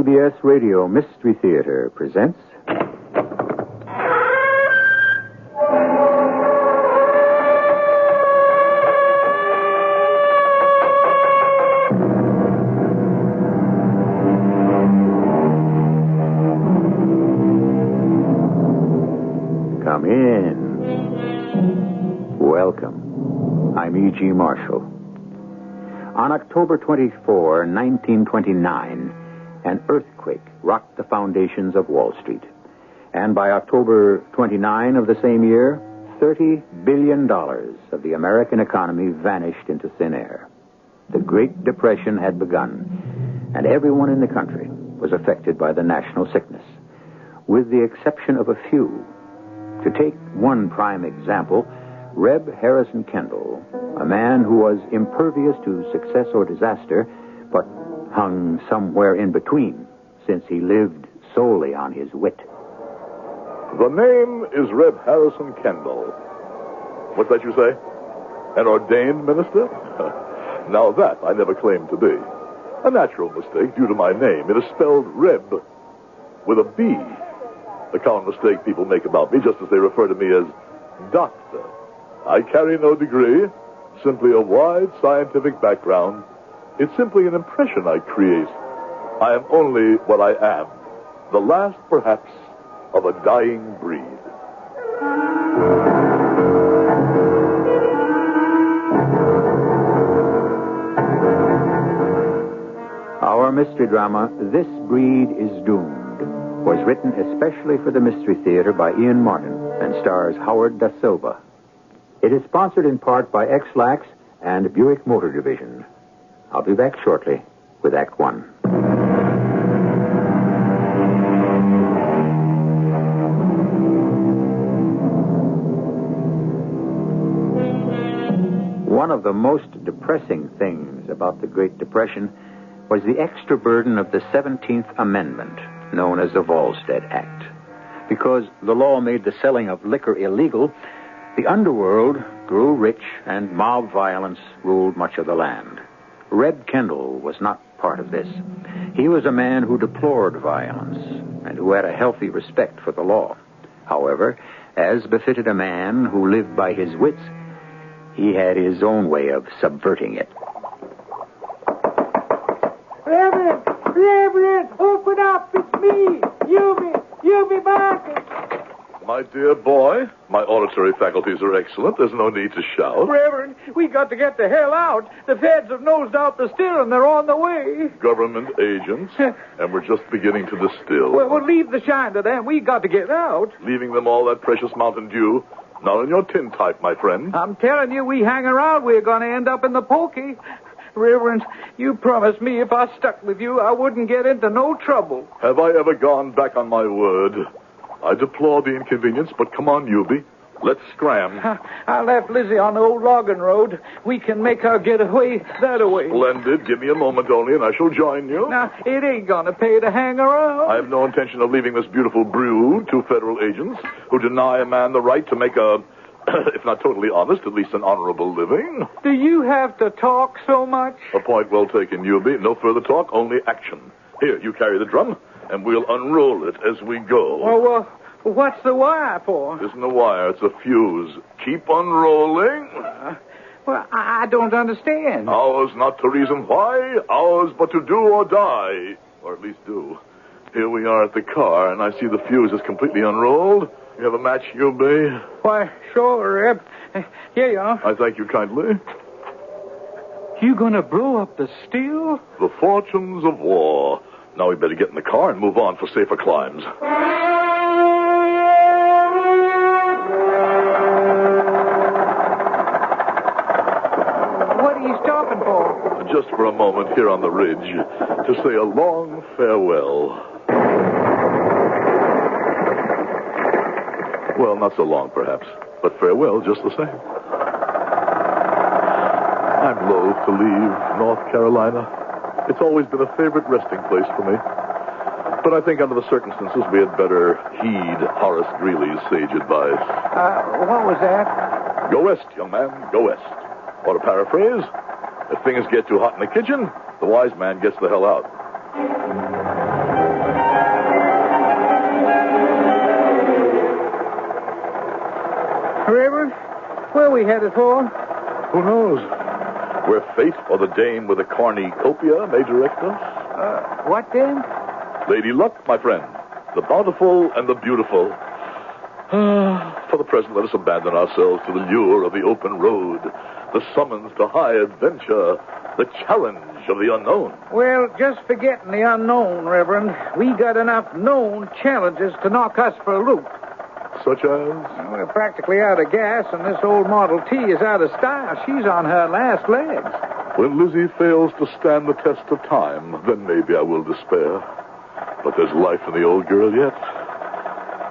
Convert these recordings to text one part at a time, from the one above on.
CBS Radio Mystery Theater presents... Come in. Welcome. I'm E.G. Marshall. On October 24, 1929, an earthquake rocked the foundations of Wall Street. And by October 29 of the same year, $30 billion of the American economy vanished into thin air. The Great Depression had begun, and everyone in the country was affected by the national sickness, with the exception of a few. To take one prime example, Reb Harrison Kendall, a man who was impervious to success or disaster, but hung somewhere in between, since he lived solely on his wit. The name is Reb Harrison Kendall. What's that you say? An ordained minister? Now that I never claimed to be. A natural mistake due to my name. It is spelled Reb with a B. The common mistake people make about me, just as they refer to me as doctor. I carry no degree, simply a wide scientific background. It's simply an impression I create. I am only what I am, the last, perhaps, of a dying breed. Our mystery drama, This Breed is Doomed, was written especially for the Mystery Theater by Ian Martin and stars Howard Da Silva. It is sponsored in part by X-Lax and Buick Motor Division. I'll be back shortly with Act One. One of the most depressing things about the Great Depression was the extra burden of the 17th Amendment, known as the Volstead Act. Because the law made the selling of liquor illegal, the underworld grew rich and mob violence ruled much of the land. Reb Kendall was not part of this. He was a man who deplored violence and who had a healthy respect for the law. However, as befitted a man who lived by his wits, he had his own way of subverting it. Reverend, open up, it's me, Yubi Martin. My dear boy, my auditory faculties are excellent. There's no need to shout. Reverend, we got to get the hell out. The feds have nosed out the still and they're on the way. Government agents, and we're just beginning to distill. Well, leave the shine to them. We got to get out. Leaving them all that precious Mountain Dew. Not in your tin type, my friend. I'm telling you, we hang around, we're going to end up in the pokey. Reverend, you promised me if I stuck with you, I wouldn't get into no trouble. Have I ever gone back on my word? I deplore the inconvenience, but come on, Yubi. Let's scram. I left Lizzie on the old logging road. We can make her get away that way. Splendid. Give me a moment only, and I shall join you. Now, it ain't going to pay to hang around. I have no intention of leaving this beautiful brood to federal agents who deny a man the right to make a... if not totally honest, at least an honorable living. Do you have to talk so much? A point well taken, Yubi. No further talk, only action. Here, you carry the drum, and we'll unroll it as we go. Well, what's the wire for? It isn't a wire, it's a fuse. Keep unrolling. I don't understand. Ours not to reason why, ours but to do or die. Or at least do. Here we are at the car, and I see the fuse is completely unrolled. You have a match, Yubi? Why, sure, Reb. Here you are. I thank you kindly. You gonna blow up the steel? The fortunes of war. Now we better get in the car and move on for safer climes. What are you stopping for? Just for a moment here on the ridge to say a long farewell. Well, not so long, perhaps, but farewell just the same. I'm loath to leave North Carolina. It's always been a favorite resting place for me. But I think under the circumstances, we had better heed Horace Greeley's sage advice. What was that? Go west, young man, go west. Or to paraphrase, if things get too hot in the kitchen, the wise man gets the hell out. headed for? Who knows? Where fate or the dame with a cornucopia may direct us. What dame? Lady Luck, my friend. The bountiful and the beautiful. For the present, let us abandon ourselves to the lure of the open road, the summons to high adventure, the challenge of the unknown. Well, just forgetting the unknown, Reverend. We got enough known challenges to knock us for a loop. Such as? We're practically out of gas, and this old Model T is out of style. She's on her last legs. When Lizzie fails to stand the test of time, then maybe I will despair. But there's life in the old girl yet.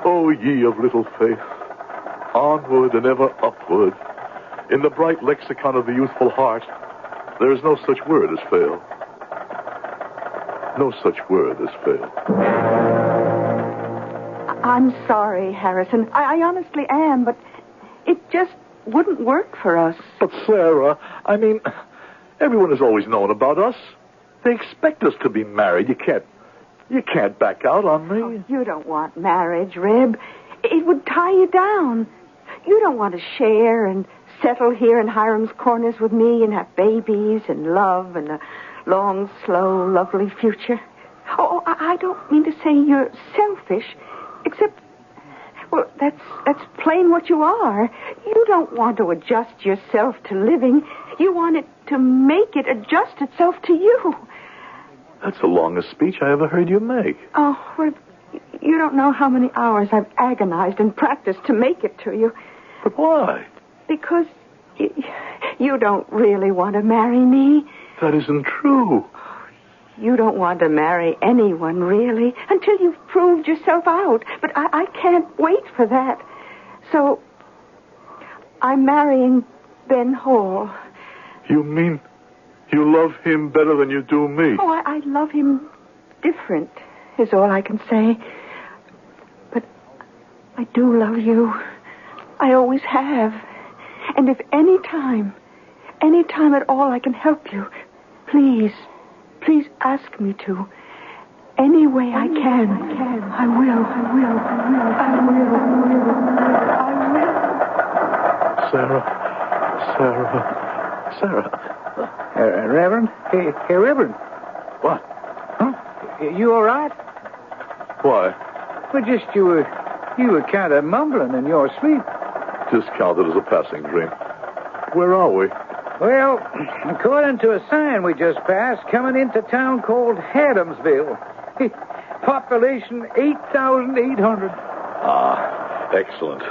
Oh, ye of little faith, onward and ever upward. In the bright lexicon of the youthful heart, there is no such word as fail. No such word as fail. I'm sorry, Harrison. I honestly am, but it just wouldn't work for us. But, Sarah, I mean, everyone has always known about us. They expect us to be married. You can't back out on me. Oh, you don't want marriage, Reb. It would tie you down. You don't want to share and settle here in Hiram's Corners with me and have babies and love and a long, slow, lovely future. Oh, I don't mean to say you're selfish, except, well, that's plain what you are. You don't want to adjust yourself to living. You want it to make it adjust itself to you. That's the longest speech I ever heard you make. Oh, well, you don't know how many hours I've agonized and practiced to make it to you. But why? Because you don't really want to marry me. That isn't true. You don't want to marry anyone, really, until you've proved yourself out. But I can't wait for that. So, I'm marrying Ben Hall. You mean you love him better than you do me? Oh, I love him different, is all I can say. But I do love you. I always have. And if any time at all I can help you, please ask me to. Any way I can. I will. Sarah. Reverend? Hey, Reverend. What? Huh? You all right? Why? Well, just you were kind of mumbling in your sleep. Discounted as a passing dream. Where are we? Well, according to a sign we just passed, coming into a town called Adamsville. Population 8,800. Ah, excellent.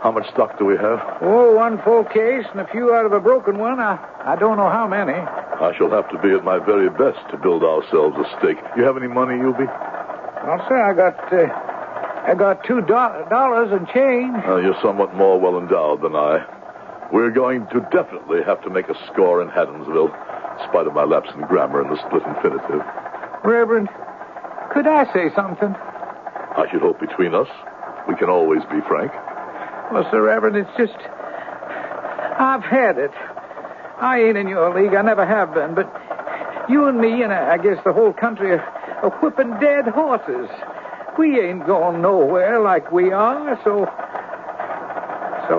How much stock do we have? Oh, one full case and a few out of a broken one. I don't know how many. I shall have to be at my very best to build ourselves a stake. You have any money, Yubi? Well, sir, I got $2 and change. You're somewhat more well endowed than I. We're going to definitely have to make a score in Haddonsville, in spite of my lapse in grammar and the split infinitive. Reverend, could I say something? I should hope between us we can always be frank. Well, Sir Reverend, it's just... I've had it. I ain't in your league. I never have been. But you and me, and I guess the whole country, are whipping dead horses. We ain't going nowhere like we are, so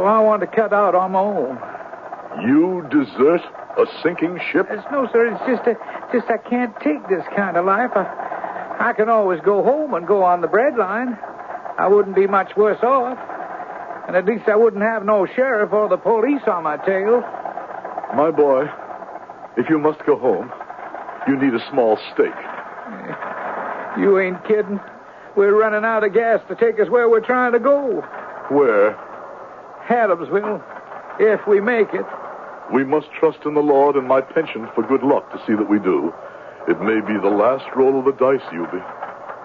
I want to cut out on my own. You desert a sinking ship? No, sir. It's just I can't take this kind of life. I can always go home and go on the breadline. I wouldn't be much worse off. And at least I wouldn't have no sheriff or the police on my tail. My boy, if you must go home, you need a small stake. You ain't kidding. We're running out of gas to take us where we're trying to go. Where? Adamsville, if we make it. We must trust in the Lord and my pension for good luck to see that we do. It may be the last roll of the dice, Yubi.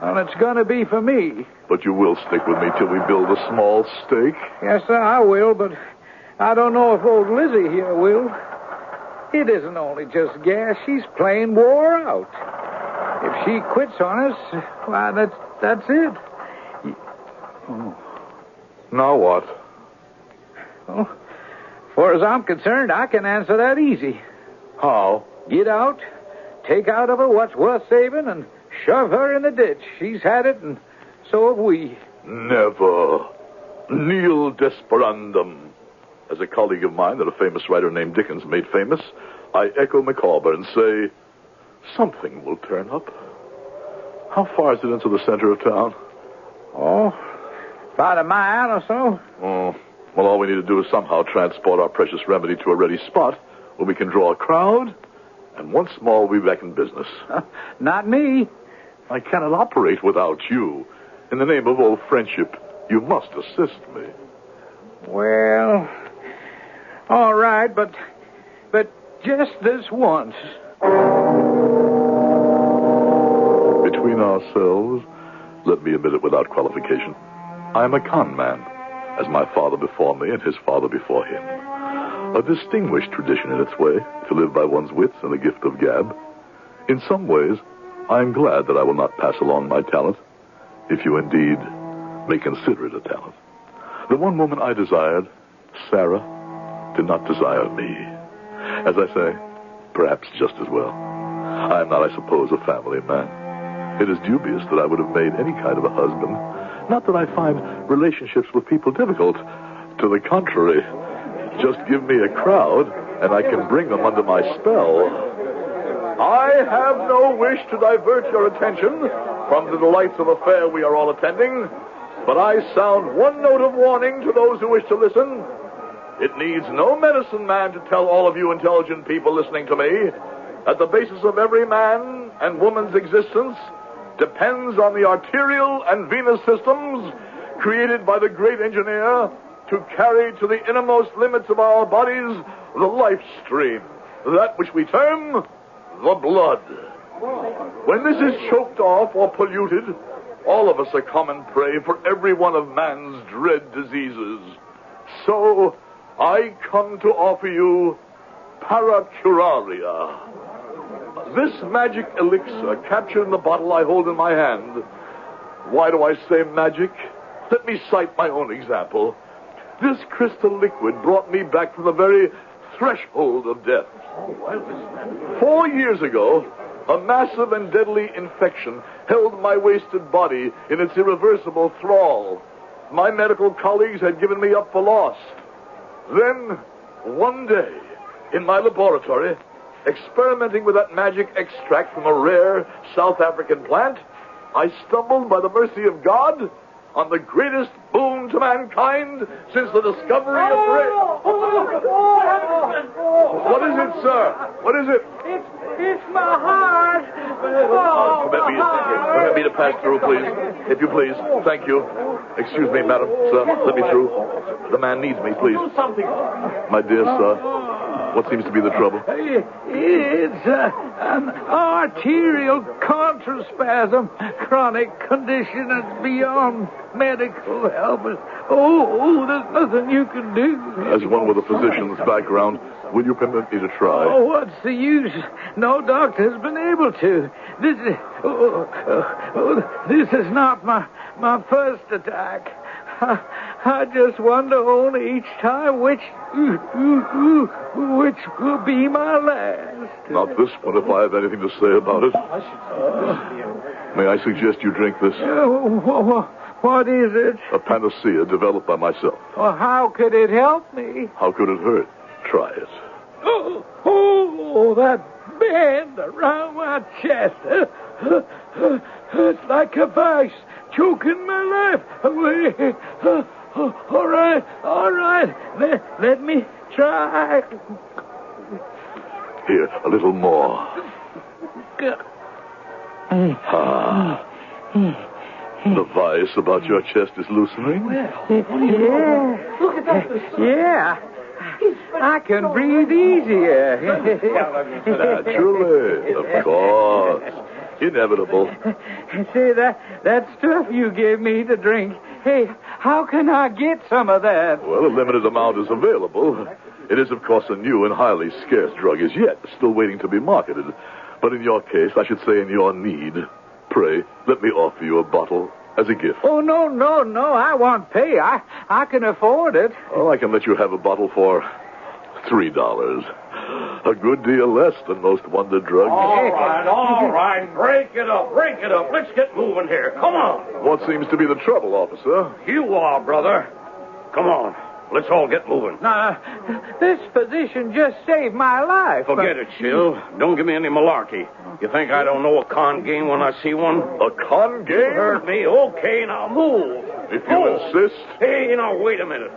Well, it's going to be for me. But you will stick with me till we build a small stake? Yes, sir, I will, but I don't know if old Lizzie here will. It isn't only just gas. She's plain wore out. If she quits on us, why, that's it. Oh. Now what? Well, as far as I'm concerned, I can answer that easy. How? Get out, take out of her what's worth saving, and shove her in the ditch. She's had it, and so have we. Never. Nil desperandum. as a colleague of mine that a famous writer named Dickens made famous, I echo Micawber and say, something will turn up. How far is it into the center of town? Oh, about a mile or so. Oh, well, all we need to do is somehow transport our precious remedy to a ready spot where we can draw a crowd, and once more we'll be back in business. Not me. I cannot operate without you. In the name of old friendship, you must assist me. Well, all right, but just this once. Between ourselves, let me admit it without qualification, I am a con man, as my father before me and his father before him. A distinguished tradition in its way, to live by one's wits and the gift of gab. In some ways, I am glad that I will not pass along my talent, if you indeed may consider it a talent. The one woman I desired, Sarah, did not desire me. As I say, perhaps just as well. I am not, I suppose, a family man. It is dubious that I would have made any kind of a husband. Not that I find relationships with people difficult. To the contrary, just give me a crowd, and I can bring them under my spell. I have no wish to divert your attention from the delights of a fair we are all attending, but I sound one note of warning to those who wish to listen. It needs no medicine man to tell all of you intelligent people listening to me that the basis of every man and woman's existence depends on the arterial and venous systems created by the great engineer to carry to the innermost limits of our bodies the life stream, that which we term the blood. When this is choked off or polluted, all of us are common prey for every one of man's dread diseases. So I come to offer you paracuraria. This magic elixir captured in the bottle I hold in my hand. Why do I say magic? Let me cite my own example. This crystal liquid brought me back from the very threshold of death. 4 years ago, a massive and deadly infection held my wasted body in its irreversible thrall. My medical colleagues had given me up for lost. Then, one day, in my laboratory, experimenting with that magic extract from a rare South African plant, I stumbled, by the mercy of God, on the greatest boon to mankind since the discovery of bread. What is it, sir? What is it? It's my heart. Permit me to pass through, please. If you please. Thank you. Excuse me, madam. Sir, let me through. The man needs me, please. My dear sir, what seems to be the trouble? It's an arterial contraspasm, chronic condition that's beyond medical help. Oh, there's nothing you can do. As one with a physician's background, will you permit me to try? Oh, what's the use? No doctor has been able to. This is not my first attack. I just wonder only each time which will be my last. Not this one, if I have anything to say about it. May I suggest you drink this? What is it? A panacea developed by myself. Well, how could it help me? How could it hurt? Try it. Oh, that band around my chest. It's like a vice choking my life away. All right. Let me try. Here, a little more. The vice about your chest is loosening? Yeah. I can breathe easier. Naturally, of course. Inevitable. See, that stuff you gave me to drink. Hey, how can I get some of that? Well, a limited amount is available. It is, of course, a new and highly scarce drug as yet, still waiting to be marketed. But in your case, I should say in your need, pray, let me offer you a bottle as a gift. Oh, no. I won't pay. I can afford it. Oh, I can let you have a bottle for $3. A good deal less than most wonder drugs. All right. Break it up. Let's get moving here. Come on. What seems to be the trouble, officer? You are, brother. Come on. Let's all get moving. Now, this position just saved my life. Forget it, Chill. Don't give me any malarkey. You think I don't know a con game when I see one? A con game? You heard me. Okay, now move. If you insist. Hey, now, wait a minute.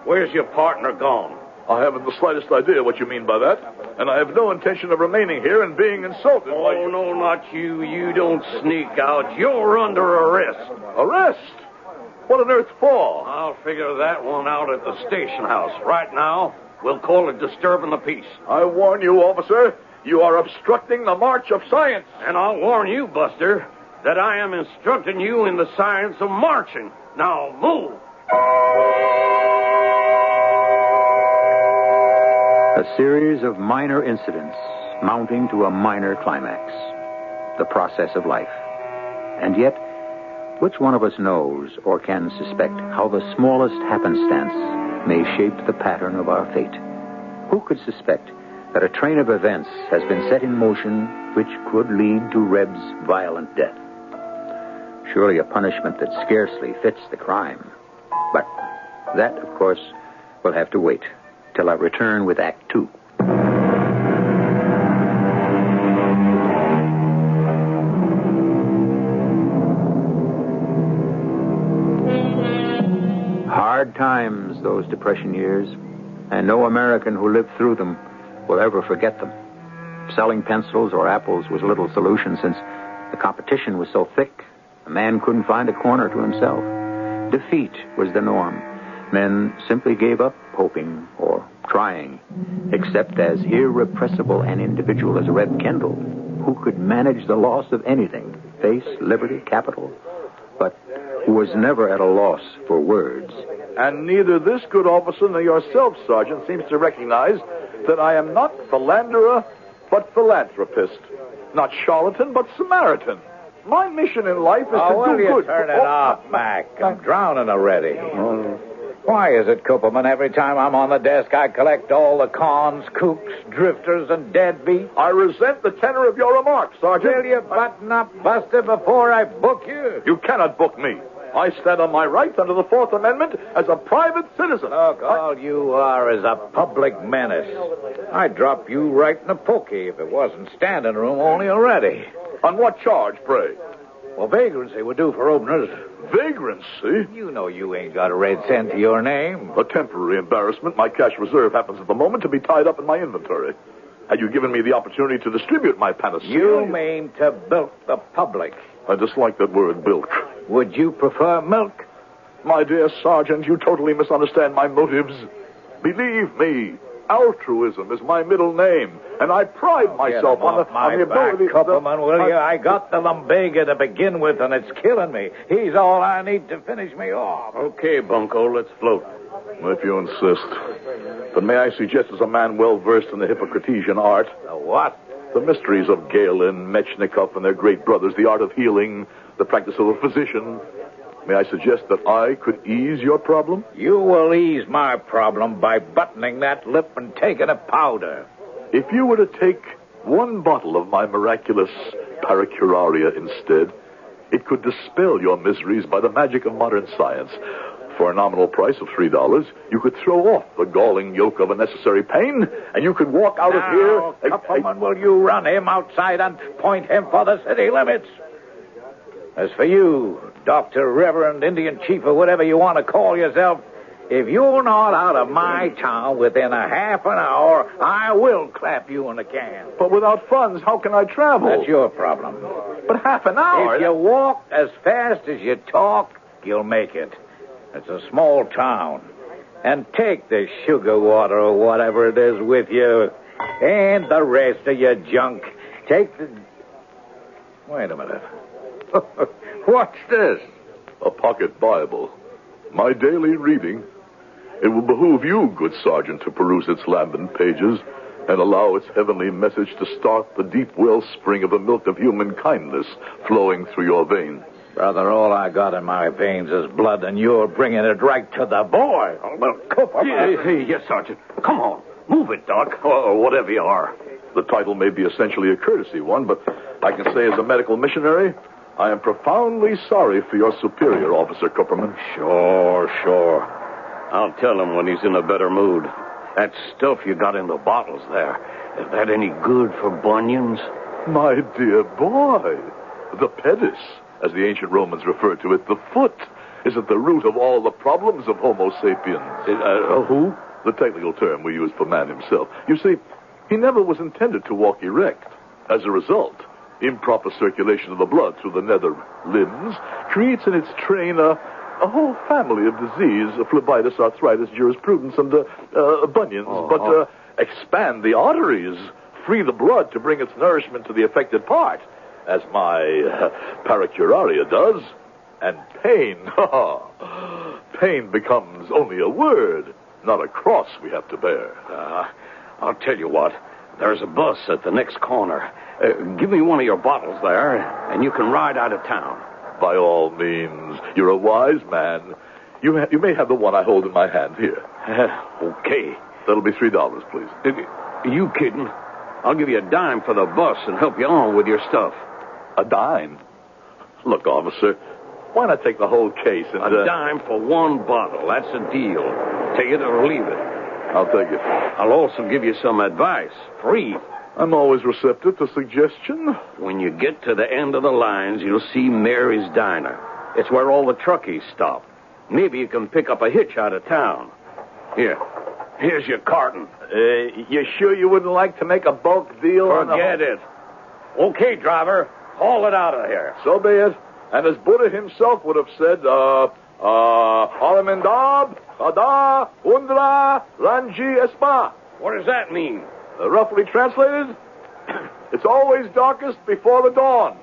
Where's your partner gone? I haven't the slightest idea what you mean by that, and I have no intention of remaining here and being insulted by you. Oh, no, not you. You don't sneak out. You're under arrest. Arrest? What on earth for? I'll figure that one out at the station house. Right now, we'll call it disturbing the peace. I warn you, officer, you are obstructing the march of science. And I'll warn you, Buster, that I am instructing you in the science of marching. Now, move. A series of minor incidents mounting to a minor climax. The process of life. And yet, which one of us knows or can suspect how the smallest happenstance may shape the pattern of our fate? Who could suspect that a train of events has been set in motion which could lead to Reb's violent death? Surely a punishment that scarcely fits the crime. But that, of course, will have to wait till I return with Act 2. Hard times, those Depression years, and no American who lived through them will ever forget them. Selling pencils or apples was little solution since the competition was so thick, a man couldn't find a corner to himself. Defeat was the norm. Men simply gave up hoping or trying, except as irrepressible an individual as Reb Kendall, who could manage the loss of anything, face, liberty, capital, but who was never at a loss for words. And neither this good officer nor yourself, Sergeant, seems to recognize that I am not philanderer, but philanthropist. Not charlatan, but Samaritan. My mission in life is to do good. Turn it off, Mac. I'm drowning already. Why is it, Cooperman, every time I'm on the desk, I collect all the cons, kooks, drifters, and deadbeats? I resent the tenor of your remarks, Sergeant. Will you button up, Buster, before I book you? You cannot book me. I stand on my rights under the Fourth Amendment as a private citizen. Look, all you are is a public menace. I'd drop you right in a pokey if it wasn't standing room only already. On what charge, pray? Well, vagrancy would do for openers. Vagrancy? You know you ain't got a red cent to your name. A temporary embarrassment. My cash reserve happens at the moment to be tied up in my inventory. Had you given me the opportunity to distribute my panacea... You mean to bilk the public. I dislike that word, bilk. Would you prefer milk? My dear Sergeant, you totally misunderstand my motives. Believe me, altruism is my middle name, and I pride myself on the ability... Cooperman, will you? I got the lumbago to begin with, and it's killing me. He's all I need to finish me off. Okay, Bunko, let's float. If you insist. But may I suggest, as a man well-versed in the Hippocratesian art... The what? The mysteries of Galen, Mechnikov, and their great brothers, the art of healing, the practice of a physician... May I suggest that I could ease your problem? You will ease my problem by buttoning that lip and taking a powder. If you were to take one bottle of my miraculous paracuraria instead, it could dispel your miseries by the magic of modern science. For a nominal price of $3, you could throw off the galling yoke of unnecessary pain, and you could walk out of here... Copperman, will you run him outside and point him for the city limits? As for you, Dr. Reverend Indian Chief, or whatever you want to call yourself, if you're not out of my town within a half an hour, I will clap you in the can. But without funds, how can I travel? That's your problem. But half an hour... If you walk as fast as you talk, you'll make it. It's a small town. And take the sugar water or whatever it is with you, and the rest of your junk. Take the... Wait a minute. What's this? A pocket Bible. My daily reading. It will behoove you, good Sergeant, to peruse its lambent pages and allow its heavenly message to start the deep wellspring of the milk of human kindness flowing through your veins. Brother, all I got in my veins is blood, and you're bringing it right to the boil. Well, Hey, yes, Sergeant. Come on. Move it, Doc, or whatever you are. The title may be essentially a courtesy one, but I can say as a medical missionary, I am profoundly sorry for your superior, Officer Cooperman. Sure. I'll tell him when he's in a better mood. That stuff you got in the bottles there, is that any good for bunions? My dear boy, the pedis, as the ancient Romans referred to it, the foot, is at the root of all the problems of Homo sapiens. Who? The technical term we use for man himself. You see, he never was intended to walk erect. As a result, improper circulation of the blood through the nether limbs creates in its train a whole family of disease, phlebitis, arthritis, jurisprudence, and bunions. But expand the arteries, free the blood to bring its nourishment to the affected part, as my paracuraria does, and pain, pain becomes only a word, not a cross we have to bear. I'll tell you what. There's a bus at the next corner. Give me one of your bottles there, and you can ride out of town. By all means. You're a wise man. You may have the one I hold in my hand here. Okay. That'll be $3, please. You kidding? I'll give you a dime for the bus and help you on with your stuff. A dime? Look, officer, why not take the whole case and... A dime for one bottle. That's a deal. Take it or leave it. I'll take it. I'll also give you some advice. Free. I'm always receptive to suggestion. When you get to the end of the lines, you'll see Mary's Diner. It's where all the truckies stop. Maybe you can pick up a hitch out of town. Here's your carton. You sure you wouldn't like to make a bulk deal? Forget it. Okay, driver. Haul it out of here. So be it. And as Buddha himself would have said, Alamendab, Hada, Undra, Ranji Espa. What does that mean? Roughly translated, it's always darkest before the dawn.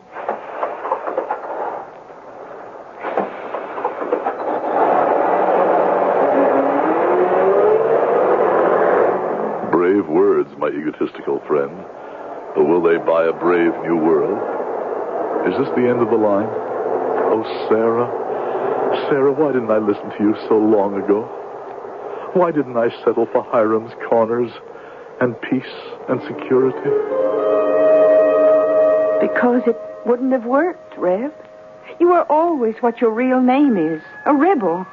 Brave words, my egotistical friend. But will they buy a brave new world? Is this the end of the line? Oh, Sarah. Sarah, why didn't I listen to you so long ago? Why didn't I settle for Hiram's Corners and peace and security? Because it wouldn't have worked, Rev. You were always what your real name is, a rebel.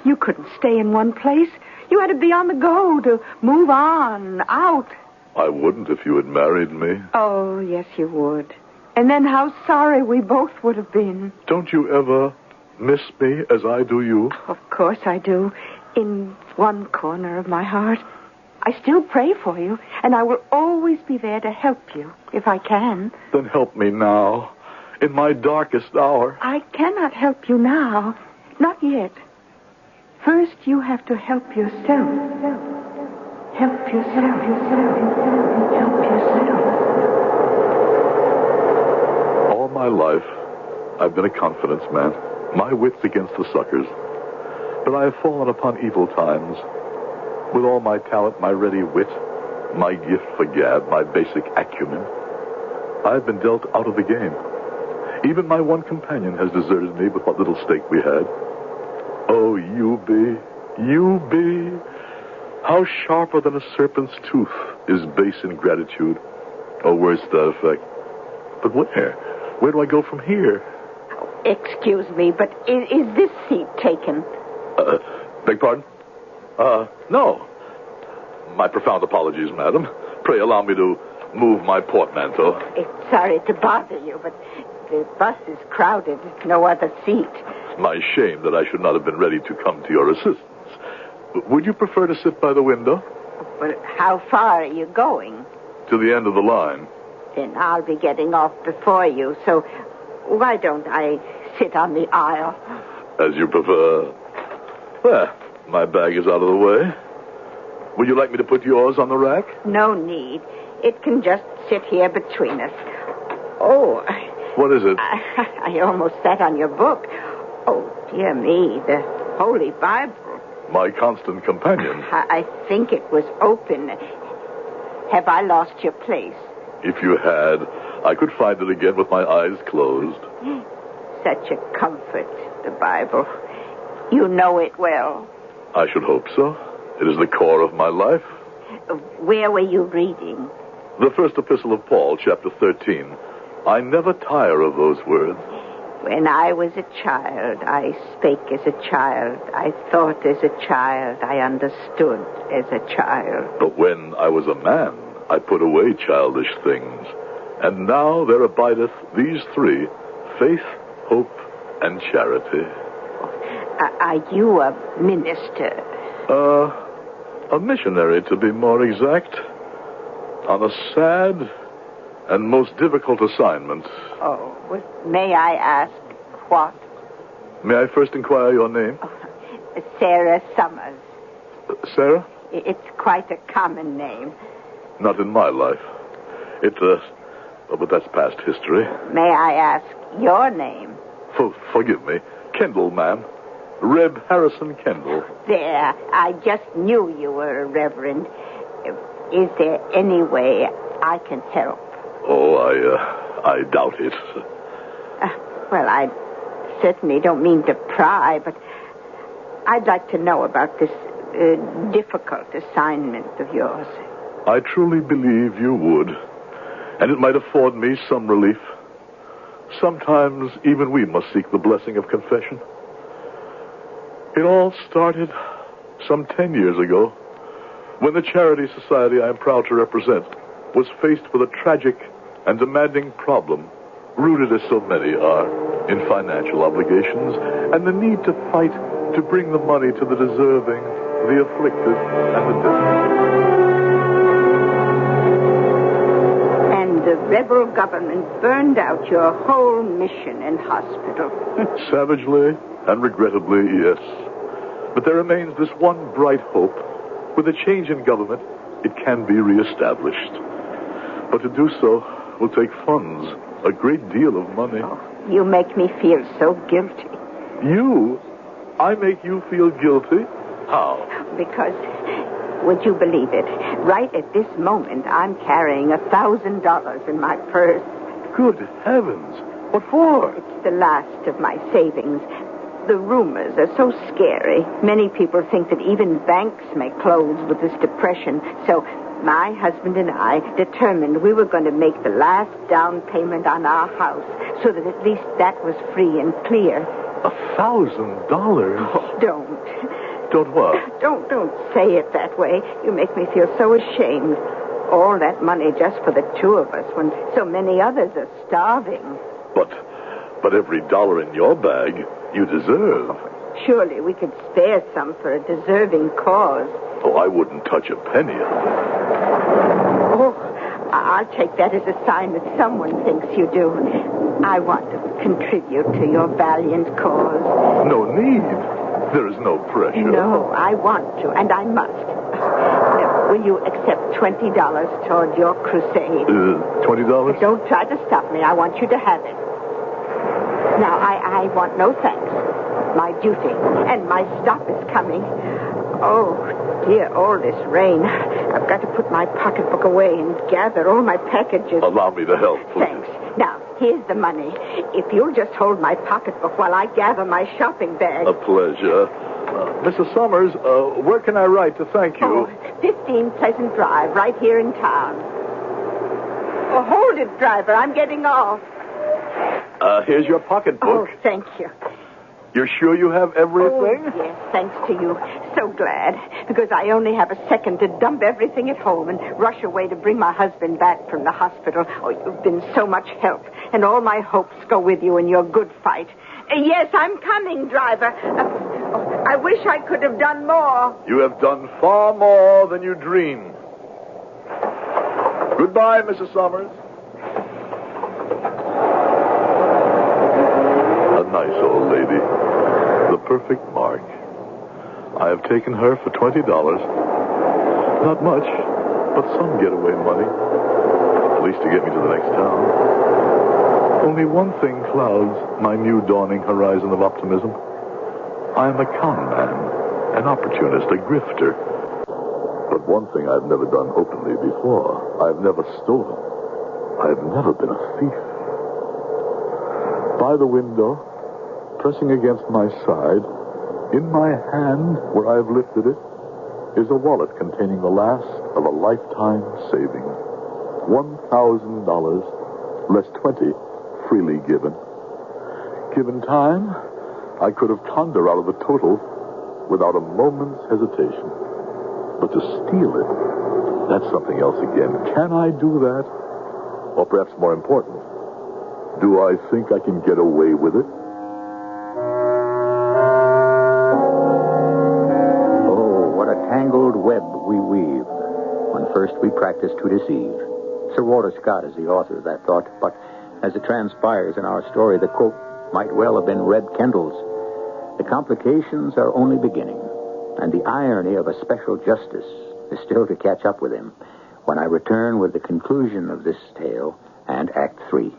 You couldn't stay in one place. You had to be on the go, to move on, out. I wouldn't if you had married me. Oh, yes, you would. And then how sorry we both would have been. Don't you ever miss me as I do you? Of course I do. In one corner of my heart. I still pray for you, and I will always be there to help you, if I can. Then help me now, in my darkest hour. I cannot help you now. Not yet. First, you have to help yourself. Help yourself. Help yourself. All my life, I've been a confidence man. My wits against the suckers. But I have fallen upon evil times. With all my talent, my ready wit, my gift for gab, my basic acumen, I've been dealt out of the game. Even my one companion has deserted me with what little stake we had. Oh, you be, how sharper than a serpent's tooth is base ingratitude, or worse to that effect. But where do I go from here? Excuse me, but is this seat taken? Beg pardon? No. My profound apologies, madam. Pray allow me to move my portmanteau. Sorry to bother you, but the bus is crowded. No other seat. It's my shame that I should not have been ready to come to your assistance. Would you prefer to sit by the window? But how far are you going? To the end of the line. Then I'll be getting off before you, so why don't I sit on the aisle? As you prefer. There, my bag is out of the way. Would you like me to put yours on the rack? No need. It can just sit here between us. Oh. What is it? I almost sat on your book. Oh, dear me, the Holy Bible. My constant companion. I think it was open. Have I lost your place? If you had, I could find it again with my eyes closed. Such a comfort, the Bible. You know it well. I should hope so. It is the core of my life. Where were you reading? The first epistle of Paul, chapter 13. I never tire of those words. When I was a child, I spake as a child. I thought as a child. I understood as a child. But when I was a man, I put away childish things. And now there abideth these three, faith, hope, and charity. Are you a minister? A missionary, to be more exact. On a sad and most difficult assignment. Oh, well, may I ask what? May I first inquire your name? Oh, Sarah Summers. Sarah? It's quite a common name. Not in my life. But that's past history. May I ask your name? Forgive me. Kendall, ma'am. Reb Harrison Kendall. There, I just knew you were a reverend. Is there any way I can help? Oh, I doubt it. Well, I certainly don't mean to pry, but I'd like to know about this difficult assignment of yours. I truly believe you would, and it might afford me some relief. Sometimes even we must seek the blessing of confession. It all started some 10 years ago, when the charity society I am proud to represent was faced with a tragic and demanding problem, rooted as so many are in financial obligations, and the need to fight to bring the money to the deserving, the afflicted, and the distant. And the rebel government burned out your whole mission and hospital. Savagely and regrettably, yes. But there remains this one bright hope. With a change in government, it can be reestablished. But to do so will take funds, a great deal of money. Oh, you make me feel so guilty. You? I make you feel guilty? How? Because, would you believe it, right at this moment, I'm carrying $1,000 in my purse. Good heavens. What for? It's the last of my savings. The rumors are so scary. Many people think that even banks may close with this depression. So my husband and I determined we were going to make the last down payment on our house so that at least that was free and clear. $1,000? Oh, don't. Don't what? Don't say it that way. You make me feel so ashamed. All that money just for the two of us when so many others are starving. But every dollar in your bag you deserve. Surely we could spare some for a deserving cause. Oh, I wouldn't touch a penny of it. Oh, I'll take that as a sign that someone thinks you do. I want to contribute to your valiant cause. No need. There is no pressure. No, I want to, and I must. Will you accept $20 toward your crusade? $20? Don't try to stop me. I want you to have it. Now, I want no thanks. My duty, and my stop is coming. Oh, dear, all this rain. I've got to put my pocketbook away and gather all my packages. Allow me to help, please. Thanks. Now, here's the money. If you'll just hold my pocketbook while I gather my shopping bag. A pleasure. Mrs. Summers, where can I write to thank you? Oh, 15 Pleasant Drive, right here in town. Oh, hold it, driver. I'm getting off. Here's your pocketbook. Oh, thank you. You're sure you have everything? Oh, yes, thanks to you. So glad. Because I only have a second to dump everything at home and rush away to bring my husband back from the hospital. Oh, you've been so much help. And all my hopes go with you in your good fight. Yes, I'm coming, driver. I wish I could have done more. You have done far more than you dreamed. Goodbye, Mrs. Summers. A nice old lady. The perfect mark. I have taken her for $20. Not much, but some getaway money. At least to get me to the next town. Only one thing clouds my new dawning horizon of optimism. I am a con man, an opportunist, a grifter. But one thing I've never done openly before. I've never stolen. I've never been a thief. By the window, pressing against my side, in my hand, where I've lifted it, is a wallet containing the last of a lifetime saving. $1,000, less 20 freely given. given time, I could have conned her out of the total without a moment's hesitation. But to steal it, that's something else again. Can I do that? Or perhaps more important, do I think I can get away with it? Oh, what a tangled web we weave when first we practice to deceive. Sir Walter Scott is the author of that thought, but as it transpires in our story, the quote might well have been Reb Kendall's. The complications are only beginning, and the irony of a special justice is still to catch up with him when I return with the conclusion of this tale and Act 3.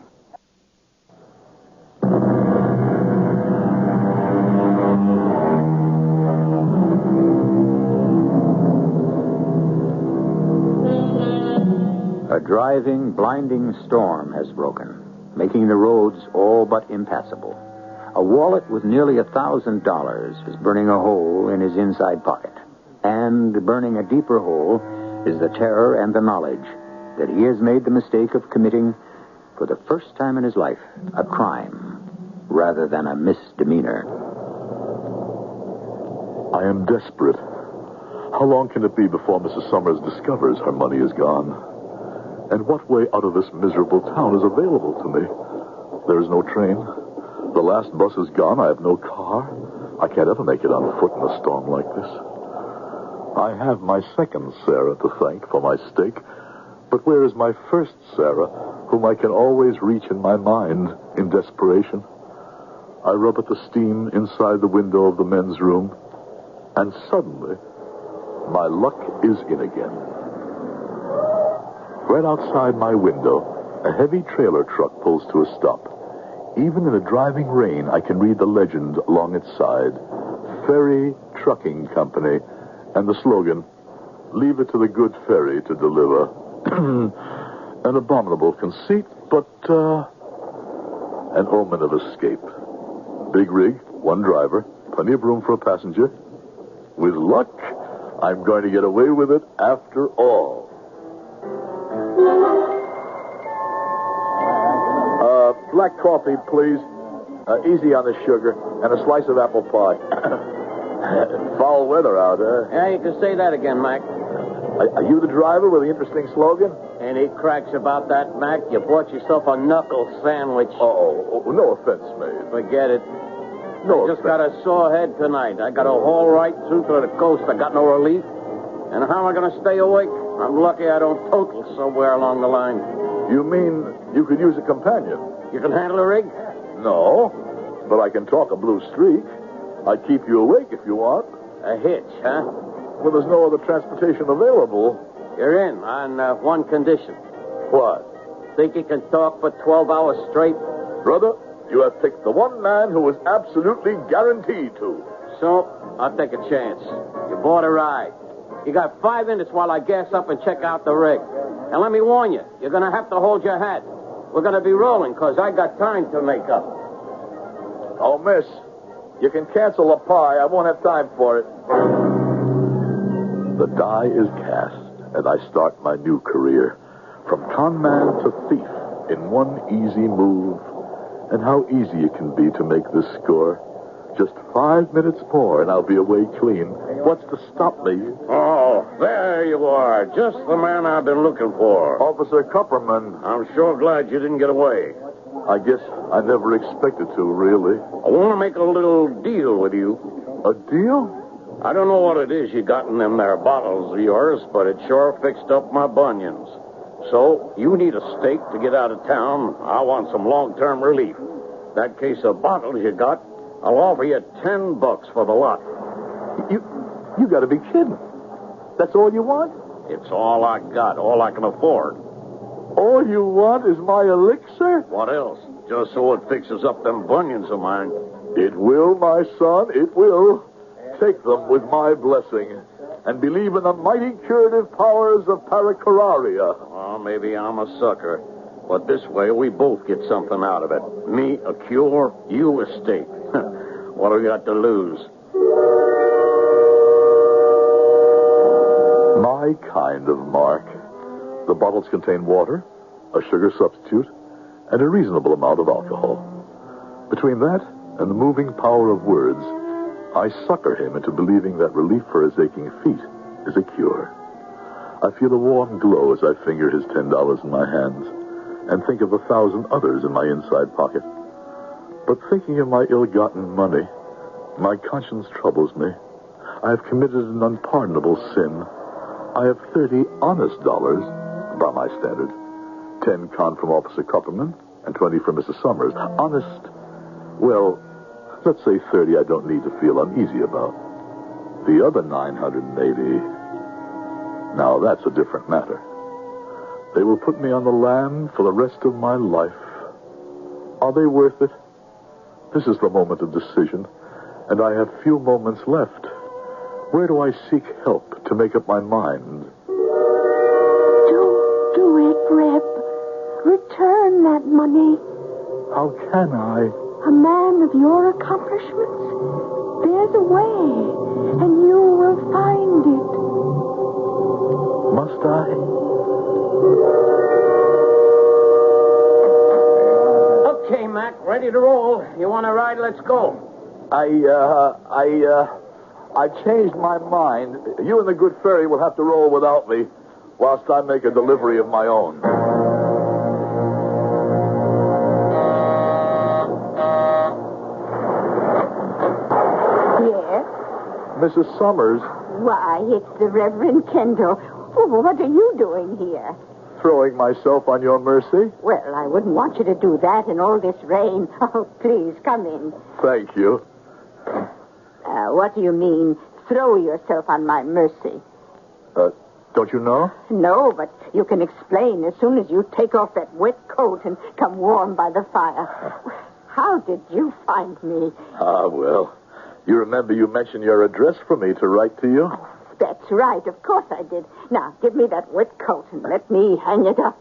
A driving, blinding storm has broken, making the roads all but impassable. A wallet with nearly $1,000 is burning a hole in his inside pocket. And burning a deeper hole is the terror and the knowledge that he has made the mistake of committing, for the first time in his life, a crime rather than a misdemeanor. I am desperate. How long can it be before Mrs. Summers discovers her money is gone? And what way out of this miserable town is available to me? There is no train. The last bus is gone. I have no car. I can't ever make it on foot in a storm like this. I have my second Sarah to thank for my steak. But where is my first Sarah, whom I can always reach in my mind in desperation? I rub at the steam inside the window of the men's room, and suddenly, my luck is in again. Right outside my window, a heavy trailer truck pulls to a stop. Even in a driving rain, I can read the legend along its side. Ferry Trucking Company, and the slogan, "Leave it to the good ferry to deliver." An abominable conceit, but an omen of escape. Big rig, one driver, plenty of room for a passenger. With luck, I'm going to get away with it after all. Black coffee, please. Easy on the sugar. And a slice of apple pie. Foul weather out, Yeah, you can say that again, Mac. Are you the driver with the interesting slogan? Any cracks about that, Mac? You bought yourself a knuckle sandwich. Oh, no offense, mate. Forget it. No I just offense. got a sore head tonight. I got to haul right through to the coast. I got no relief. And how am I going to stay awake? I'm lucky I don't total somewhere along the line. You mean you could use a companion? You can handle a rig? No, but I can talk a blue streak. I'd keep you awake if you want. A hitch, huh? Well, there's no other transportation available. You're in on one condition. What? Think you can talk for 12 hours straight? Brother, you have picked the one man who is absolutely guaranteed to. So, I'll take a chance. You bought a ride. You got 5 minutes while I gas up and check out the rig. And let me warn you, you're going to have to hold your hat. We're going to be rolling, because I got time to make up. Oh, miss, you can cancel a pie. I won't have time for it. The die is cast, and I start my new career. From con man to thief in one easy move. And how easy it can be to make this score. Just 5 minutes more, and I'll be away clean. What's to stop me? Oh, there you are. Just the man I've been looking for. Officer Kupperman. I'm sure glad you didn't get away. I guess I never expected to, really. I want to make a little deal with you. A deal? I don't know what it is you got in them there bottles of yours, but it sure fixed up my bunions. So, you need a stake to get out of town. I want some long-term relief. That case of bottles you got, I'll offer you $10 for the lot. You got to be kidding. That's all you want? It's all I got, all I can afford. All you want is my elixir? What else? Just so it fixes up them bunions of mine. It will, my son, it will. Take them with my blessing. And believe in the mighty curative powers of paracuraria. Well, maybe I'm a sucker. But this way, we both get something out of it. Me, a cure, you, a stake. What do we got to lose? My kind of mark. The bottles contain water, a sugar substitute, and a reasonable amount of alcohol. Between that and the moving power of words, I sucker him into believing that relief for his aching feet is a cure. I feel a warm glow as I finger his $10 in my hands and think of 1,000 others in my inside pocket. But thinking of my ill-gotten money, my conscience troubles me. I have committed an unpardonable sin. I have 30 honest dollars, by my standard. 10 con from Officer Kupperman and 20 from Mrs. Summers. Honest, well, let's say 30 I don't need to feel uneasy about. The other 980, now that's a different matter. They will put me on the lam for the rest of my life. Are they worth it? This is the moment of decision, and I have few moments left. Where do I seek help to make up my mind? Don't do it, Reb. Return that money. How can I? A man of your accomplishments, there's a way, and you will find it. Must I? Okay, Mac, ready to roll. You want to ride? Let's go. I changed my mind. You and the good fairy will have to roll without me whilst I make a delivery of my own. Yes? Mrs. Summers, Why, it's the Reverend Kendall. Oh, what are you doing here? throwing myself on your mercy. Well, I wouldn't want you to do that in all this rain. Oh, please, come in. Thank you. What do you mean, throw yourself on my mercy? Don't you know? No, but you can explain as soon as you take off that wet coat and come warm by the fire. How did you find me? Well, you remember you mentioned your address for me to write to you? That's right, of course I did. Now, give me that wet coat and let me hang it up,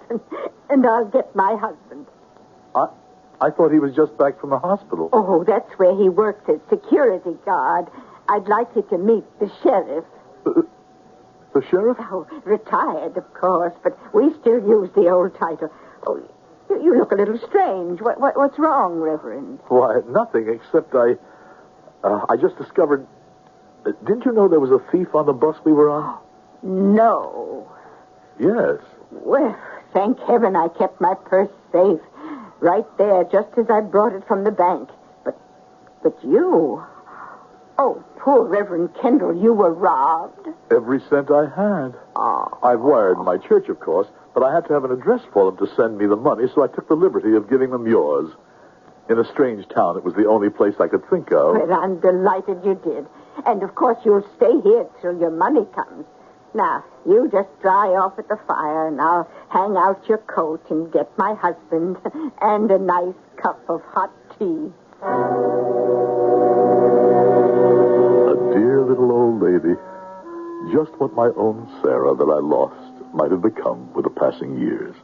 and I'll get my husband. I thought he was just back from the hospital. Oh, that's where he works as security guard. I'd like you to meet the sheriff. The sheriff? Oh, retired, of course, but we still use the old title. Oh, you look a little strange. What's wrong, Reverend? Why, nothing, except I just discovered... didn't you know there was a thief on the bus we were on? No. Yes. Well, thank heaven I kept my purse safe. Right there, just as I brought it from the bank. But you... Oh, poor Reverend Kendall, you were robbed. Every cent I had. Oh. I've wired my church, of course, but I had to have an address for them to send me the money, so I took the liberty of giving them yours. In a strange town, it was the only place I could think of. Well, I'm delighted you did. And, of course, you'll stay here till your money comes. Now, you just dry off at the fire, and I'll hang out your coat and get my husband and a nice cup of hot tea. A dear little old lady. Just what my own Sarah that I lost might have become with the passing years.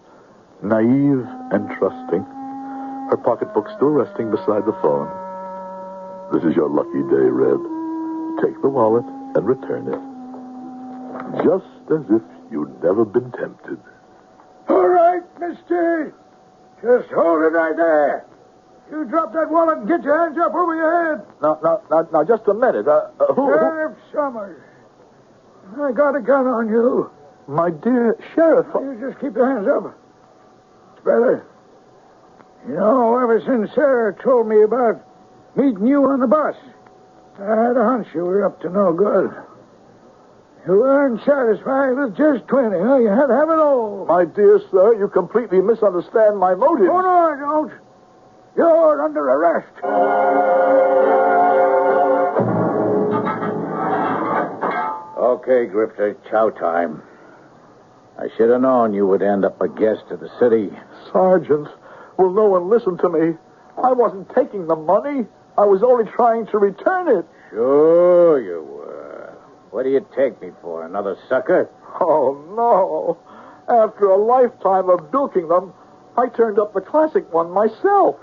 Naive and trusting. Her pocketbook still resting beside the phone. This is your lucky day, Reb. Take the wallet and return it. Just as if you'd never been tempted. All right, mister. Just hold it right there. You drop that wallet and get your hands up over your head. Now, just a minute. Who? Sheriff Summers. I got a gun on you. My dear Sheriff. You just keep your hands up. It's better. You know, ever since Sarah told me about meeting you on the bus, I had a hunch you were up to no good. You weren't satisfied with just 20, huh? You had to have it all. My dear sir, you completely misunderstand my motives. Oh, no, I don't. You're under arrest. Okay, Grifter, chow time. I should have known you would end up a guest of the city. Sergeant, will no one listen to me? I wasn't taking the money. I was only trying to return it. Sure you were. What do you take me for, another sucker? Oh, no. After a lifetime of bilking them, I turned up the classic one myself.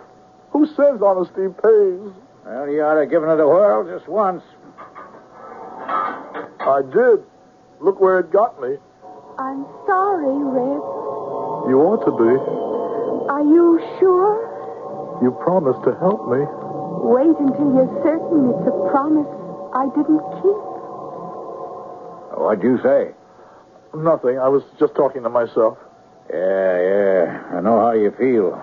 Who says honesty pays? Well, you ought to have given it a whirl just once. I did. Look where it got me. I'm sorry, Reb. You ought to be. Are you sure? You promised to help me. Wait until you're certain it's a promise I didn't keep. What'd you say? Nothing. I was just talking to myself. Yeah. I know how you feel.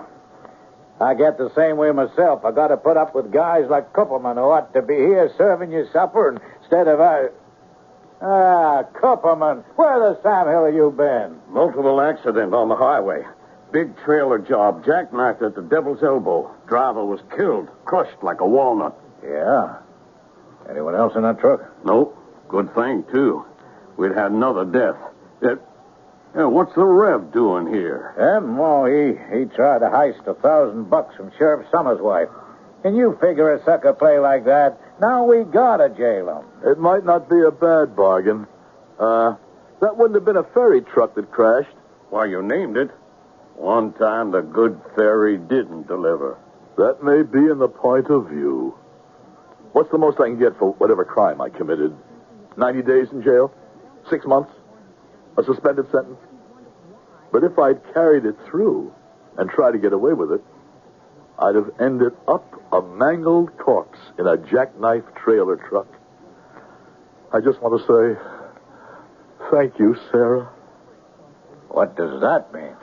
I get the same way myself. I got to put up with guys like Kupperman who ought to be here serving you supper instead of I... Kupperman, where the Sam Hill have you been? Multiple accident on the highway. Big trailer job, jackknifed at the Devil's Elbow. Driver was killed, crushed like a walnut. Yeah? Anyone else in that truck? Nope. Good thing, too. We'd had another death. What's the Rev doing here? Well, he tried to heist $1,000 from Sheriff Summers' wife. Can you figure a sucker play like that? Now we gotta jail him. It might not be a bad bargain. That wouldn't have been a ferry truck that crashed. Why, you named it. One time the good ferry didn't deliver. That may be in the point of view. What's the most I can get for whatever crime I committed? 90 days in jail? 6 months? A suspended sentence? But if I'd carried it through and tried to get away with it, I'd have ended up a mangled corpse in a jackknife trailer truck. I just want to say, thank you, Sarah. What does that mean?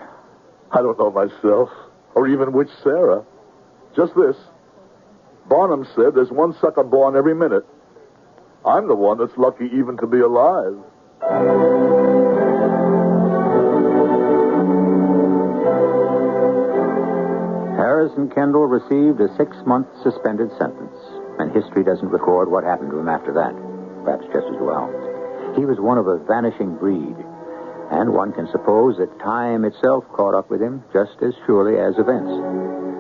I don't know myself, or even which Sarah. Just this. Barnum said there's one sucker born every minute. I'm the one that's lucky even to be alive. Harrison Kendall received a 6-month suspended sentence, and history doesn't record what happened to him after that. Perhaps just as well. He was one of a vanishing breed, and one can suppose that time itself caught up with him just as surely as events.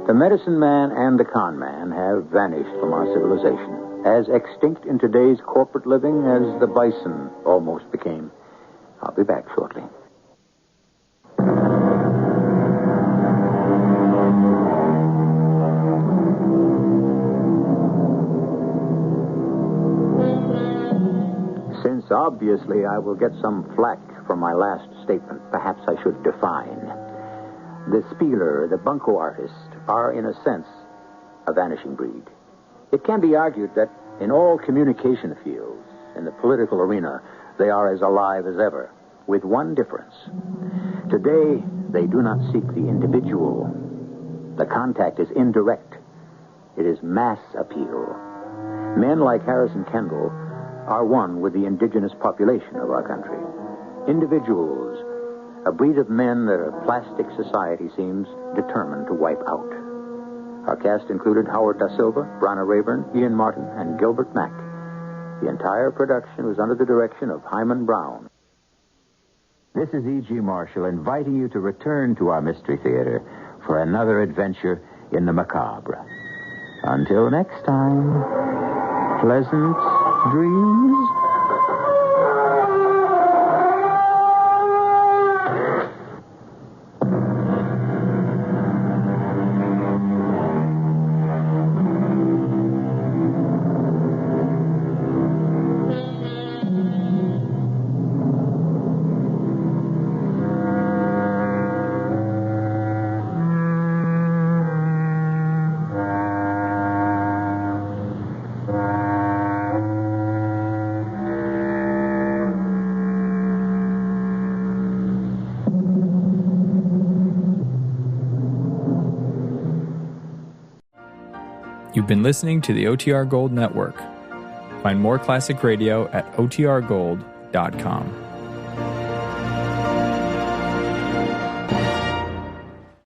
The medicine man and the con man have vanished from our civilization, as extinct in today's corporate living as the bison almost became. I'll be back shortly. Since obviously I will get some flack from my last statement, perhaps I should define. The spieler, the bunco artist, are in a sense a vanishing breed. It can be argued that in all communication fields, in the political arena, they are as alive as ever, with one difference. Today, they do not seek the individual. The contact is indirect. It is mass appeal. Men like Harrison Kendall are one with the indigenous population of our country. Individuals, a breed of men that a plastic society seems determined to wipe out. Our cast included Howard Da Silva, Bronner Rayburn, Ian Martin, and Gilbert Mack. The entire production was under the direction of Hyman Brown. This is E.G. Marshall inviting you to return to our Mystery Theater for another adventure in the macabre. Until next time, pleasant dreams. You've been listening to the OTR Gold Network. Find more classic radio at otrgold.com.